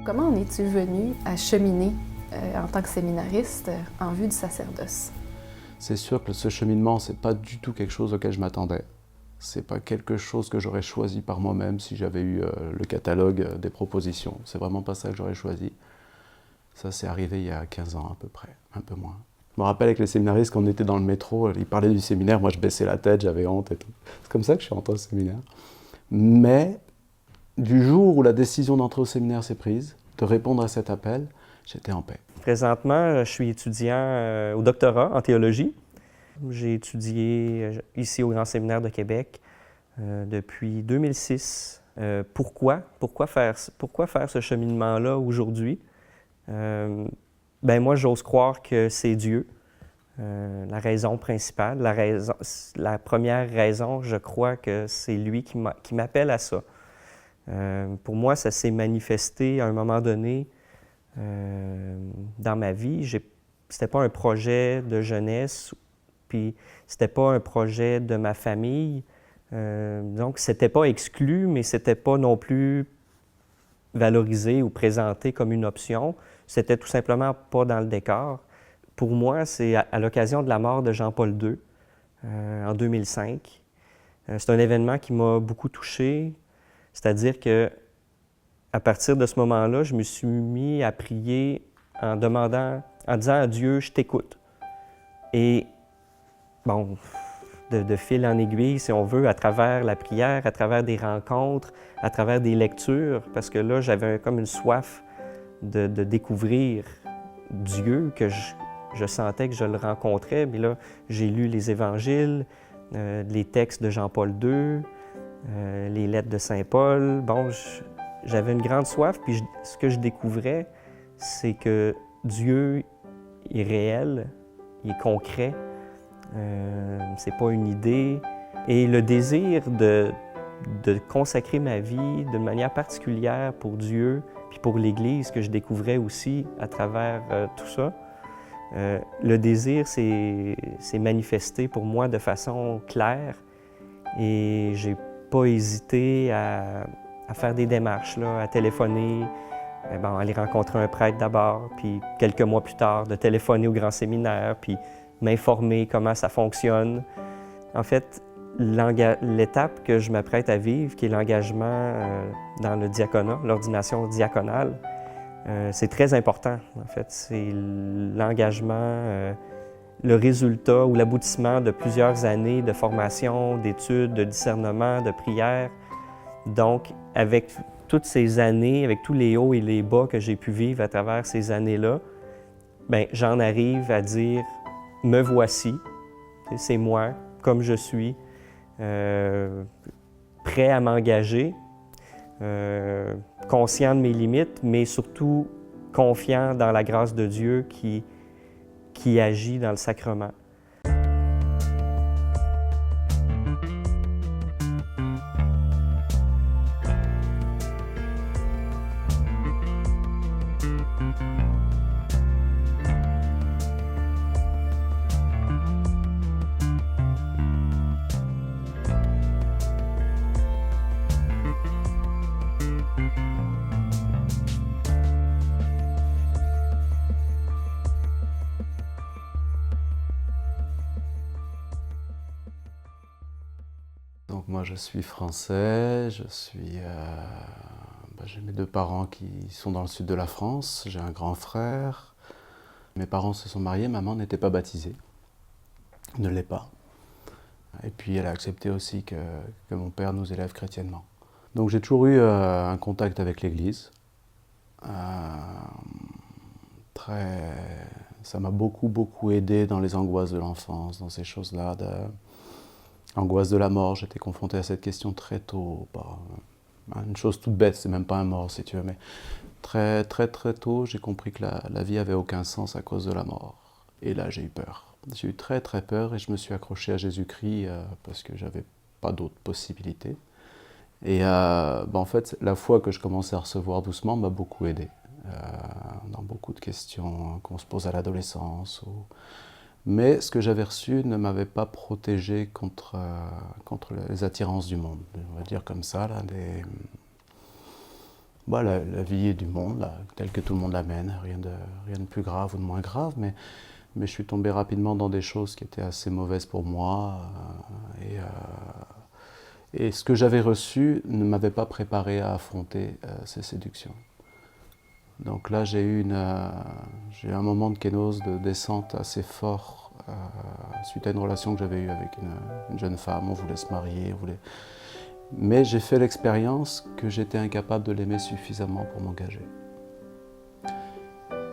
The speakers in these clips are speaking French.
Comment en es-tu venu à cheminer en tant que séminariste en vue du sacerdoce? C'est sûr que ce cheminement, c'est pas du tout quelque chose auquel je m'attendais. C'est pas quelque chose que j'aurais choisi par moi-même si j'avais eu le catalogue des propositions. C'est vraiment pas ça que j'aurais choisi. Ça, c'est arrivé il y a 15 ans à peu près, un peu moins. Je me rappelle avec les séminaristes, quand on était dans le métro, ils parlaient du séminaire, moi je baissais la tête, j'avais honte et tout. C'est comme ça que je suis rentré au séminaire. Mais du jour où la décision d'entrer au séminaire s'est prise, de répondre à cet appel, j'étais en paix. Présentement, je suis étudiant au doctorat en théologie. J'ai étudié ici au Grand Séminaire de Québec depuis 2006. Pourquoi faire ce cheminement-là aujourd'hui? Moi, j'ose croire que c'est Dieu. La raison principale, la première raison, je crois que c'est lui qui m'appelle à ça. Pour moi, ça s'est manifesté à un moment donné dans ma vie. C'était pas un projet de jeunesse, puis c'était pas un projet de ma famille. Donc, c'était pas exclu, mais c'était pas non plus valorisé ou présenté comme une option. C'était tout simplement pas dans le décor. Pour moi, c'est à l'occasion de la mort de Jean-Paul II en 2005. C'est un événement qui m'a beaucoup touché, c'est-à-dire que à partir de ce moment-là, je me suis mis à prier en disant à Dieu, je t'écoute. Et bon, de fil en aiguille, si on veut, à travers la prière, à travers des rencontres, à travers des lectures, parce que là, j'avais comme une soif de découvrir Dieu, que je sentais que je le rencontrais. Mais là, j'ai lu les évangiles, les textes de Jean-Paul II, les lettres de Saint Paul. Bon, j'avais une grande soif, puis ce que je découvrais, c'est que Dieu est réel, il est concret, c'est pas une idée. Et le désir de consacrer ma vie d'une manière particulière pour Dieu, puis pour l'Église, que je découvrais aussi à travers tout ça, le désir s'est manifesté pour moi de façon claire et j'ai pas hésité à faire des démarches, là, à téléphoner, aller rencontrer un prêtre d'abord, puis quelques mois plus tard, de téléphoner au Grand Séminaire, puis m'informer comment ça fonctionne. En fait, l'étape que je m'apprête à vivre, qui est l'engagement dans le diaconat, l'ordination diaconale, c'est très important. En fait, c'est l'engagement, le résultat ou l'aboutissement de plusieurs années de formation, d'études, de discernement, de prière. Donc, avec toutes ces années, avec tous les hauts et les bas que j'ai pu vivre à travers ces années-là, j'en arrive à dire « me voici », c'est moi, comme je suis, prêt à m'engager, conscient de mes limites, mais surtout confiant dans la grâce de Dieu qui agit dans le sacrement. Donc moi je suis français, j'ai mes deux parents qui sont dans le sud de la France, j'ai un grand frère. Mes parents se sont mariés, maman n'était pas baptisée, ne l'est pas. Et puis elle a accepté aussi que mon père nous élève chrétiennement. Donc j'ai toujours eu un contact avec l'Église. Ça m'a beaucoup aidé dans les angoisses de l'enfance, dans ces choses-là. L'angoisse de la mort, j'étais confronté à cette question très tôt. Une chose toute bête, c'est même pas un mort si tu veux, mais très tôt, j'ai compris que la vie avait aucun sens à cause de la mort. Et là, j'ai eu peur. J'ai eu très peur et je me suis accroché à Jésus-Christ parce que j'avais pas d'autre possibilité. Et en fait, la foi que je commençais à recevoir doucement m'a beaucoup aidé dans beaucoup de questions qu'on se pose à l'adolescence. Mais ce que j'avais reçu ne m'avait pas protégé contre les attirances du monde, on va dire comme ça, là, Bah, la vie du monde, là, telle que tout le monde l'amène, rien de plus grave ou de moins grave, mais je suis tombé rapidement dans des choses qui étaient assez mauvaises pour moi. Et ce que j'avais reçu ne m'avait pas préparé à affronter ces séductions. Donc là, j'ai eu un moment de kénose, de descente assez fort suite à une relation que j'avais eue avec une jeune femme. On voulait se marier, mais j'ai fait l'expérience que j'étais incapable de l'aimer suffisamment pour m'engager.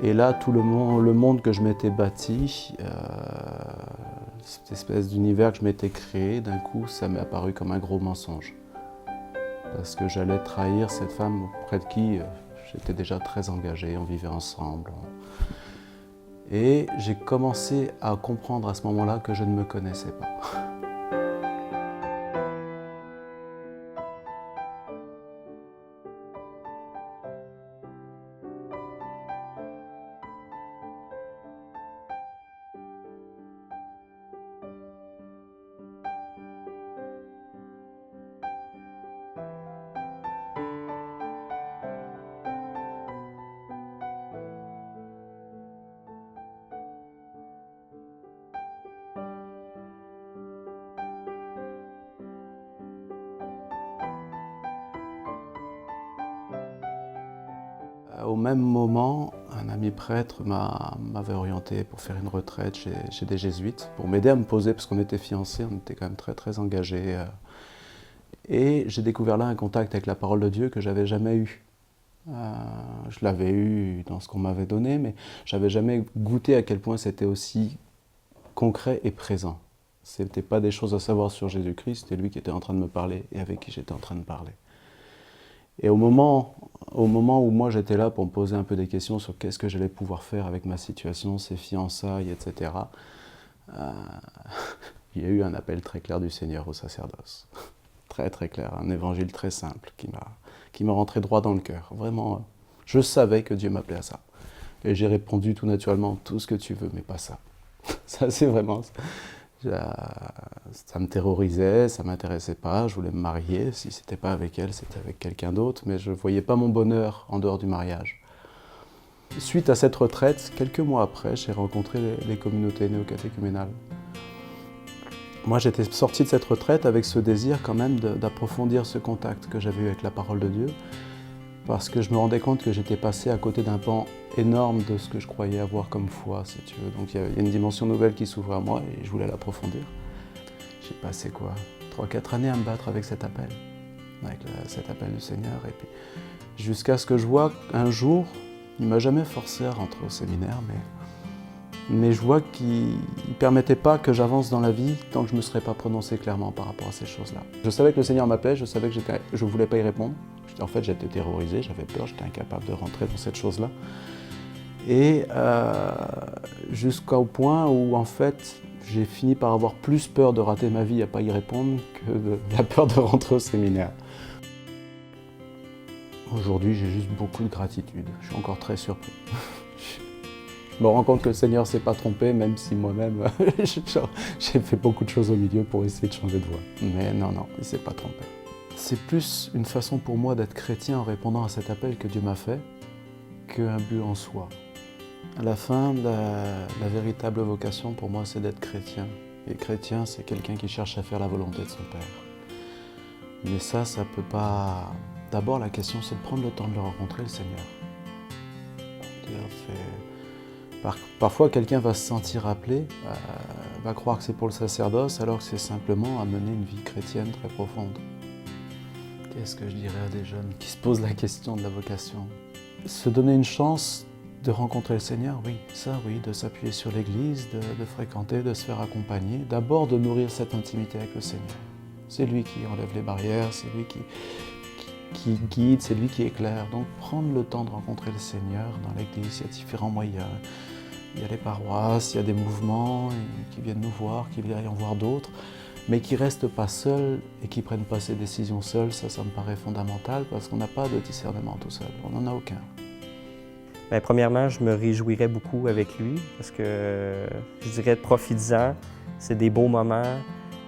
Et là, tout le monde que je m'étais bâti, cette espèce d'univers que je m'étais créé, d'un coup, ça m'est apparu comme un gros mensonge. Parce que j'allais trahir cette femme auprès de qui j'étais déjà très engagé, on vivait ensemble. Et j'ai commencé à comprendre à ce moment-là que je ne me connaissais pas. Au même moment, un ami prêtre m'avait orienté pour faire une retraite chez des jésuites, pour m'aider à me poser, parce qu'on était fiancés, on était quand même très très engagés. Et j'ai découvert là un contact avec la parole de Dieu que j'avais jamais eu. Je l'avais eu dans ce qu'on m'avait donné, mais j'avais jamais goûté à quel point c'était aussi concret et présent. Ce n'était pas des choses à savoir sur Jésus-Christ, c'était lui qui était en train de me parler et avec qui j'étais en train de parler. Et au moment où moi j'étais là pour me poser un peu des questions sur qu'est-ce que j'allais pouvoir faire avec ma situation, ces fiançailles, etc., il y a eu un appel très clair du Seigneur au sacerdoce. Très très clair, un évangile très simple qui m'a rentré droit dans le cœur. Vraiment, je savais que Dieu m'appelait à ça. Et j'ai répondu tout naturellement, tout ce que tu veux, mais pas ça. Ça c'est vraiment... Ça me terrorisait, ça ne m'intéressait pas, je voulais me marier, si ce n'était pas avec elle, c'était avec quelqu'un d'autre, mais je ne voyais pas mon bonheur en dehors du mariage. Suite à cette retraite, quelques mois après, j'ai rencontré les communautés néocatéchuménales. Moi j'étais sorti de cette retraite avec ce désir quand même d'approfondir ce contact que j'avais eu avec la parole de Dieu, parce que je me rendais compte que j'étais passé à côté d'un pan énorme de ce que je croyais avoir comme foi, si tu veux. Donc il y a une dimension nouvelle qui s'ouvrait à moi et je voulais l'approfondir. J'ai passé 3-4 années à me battre avec cet appel du Seigneur. Et puis jusqu'à ce que je vois un jour, il ne m'a jamais forcé à rentrer au séminaire, mais je vois qu'il ne permettait pas que j'avance dans la vie tant que je ne me serais pas prononcé clairement par rapport à ces choses-là. Je savais que le Seigneur m'appelait, je savais que je ne voulais pas y répondre. En fait, j'étais terrorisé, j'avais peur, j'étais incapable de rentrer dans cette chose-là. Et jusqu'au point où, en fait, j'ai fini par avoir plus peur de rater ma vie à ne pas y répondre que de la peur de rentrer au séminaire. Aujourd'hui, j'ai juste beaucoup de gratitude. Je suis encore très surpris. Je me rends compte que le Seigneur ne s'est pas trompé, même si moi-même, j'ai fait beaucoup de choses au milieu pour essayer de changer de voie. Mais non, il ne s'est pas trompé. C'est plus une façon pour moi d'être chrétien en répondant à cet appel que Dieu m'a fait qu'un but en soi. À la fin, la véritable vocation pour moi, c'est d'être chrétien. Et chrétien, c'est quelqu'un qui cherche à faire la volonté de son Père. Mais ça peut pas... D'abord, la question, c'est de prendre le temps de le rencontrer, le Seigneur. Parfois, quelqu'un va se sentir appelé, va croire que c'est pour le sacerdoce, alors que c'est simplement à mener une vie chrétienne très profonde. Qu'est-ce que je dirais à des jeunes qui se posent la question de la vocation? Se donner une chance de rencontrer le Seigneur, oui, de s'appuyer sur l'Église, de fréquenter, de se faire accompagner, d'abord de nourrir cette intimité avec le Seigneur. C'est lui qui enlève les barrières, c'est lui qui guide, c'est lui qui éclaire. Donc prendre le temps de rencontrer le Seigneur dans l'Église, il y a différents moyens. Il y a les paroisses, il y a des mouvements qui viennent nous voir, qui viennent en voir d'autres, mais qui ne restent pas seuls et qui ne prennent pas ces décisions seuls. Ça me paraît fondamental parce qu'on n'a pas de discernement tout seul, on n'en a aucun. Bien, premièrement, je me réjouirais beaucoup avec lui parce que je dirais profites-en, c'est des beaux moments.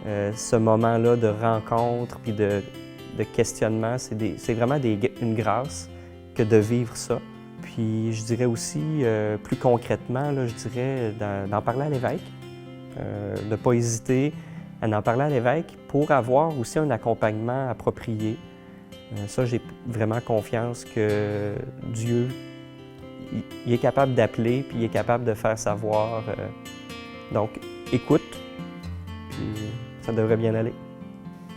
Ce moment-là de rencontre puis de questionnement, c'est vraiment une grâce que de vivre ça. Puis je dirais aussi, plus concrètement, là, je dirais d'en parler à l'évêque, de ne pas hésiter à en parler à l'évêque pour avoir aussi un accompagnement approprié. Ça, j'ai vraiment confiance que Dieu, il est capable d'appeler, puis il est capable de faire savoir. Donc, écoute, puis ça devrait bien aller.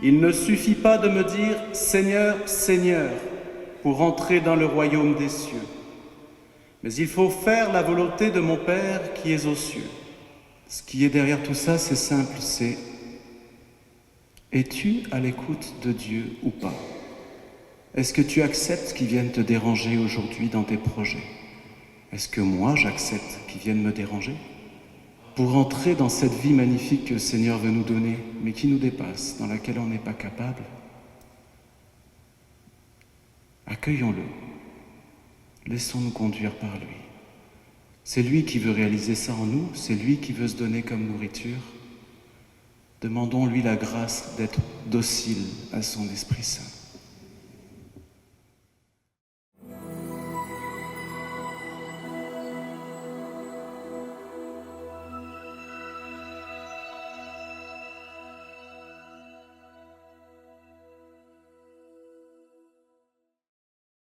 Il ne suffit pas de me dire « Seigneur, Seigneur » pour entrer dans le royaume des cieux. Mais il faut faire la volonté de mon Père qui est aux cieux. Ce qui est derrière tout ça, c'est simple, c'est « Es-tu à l'écoute de Dieu ou pas ? Est-ce que tu acceptes qu'il vienne te déranger aujourd'hui dans tes projets ? Est-ce que moi, j'accepte qu'il vienne me déranger ? Pour entrer dans cette vie magnifique que le Seigneur veut nous donner, mais qui nous dépasse, dans laquelle on n'est pas capable, accueillons-le. Laissons-nous conduire par lui. C'est lui qui veut réaliser ça en nous, c'est lui qui veut se donner comme nourriture. Demandons-lui la grâce d'être docile à son Esprit Saint.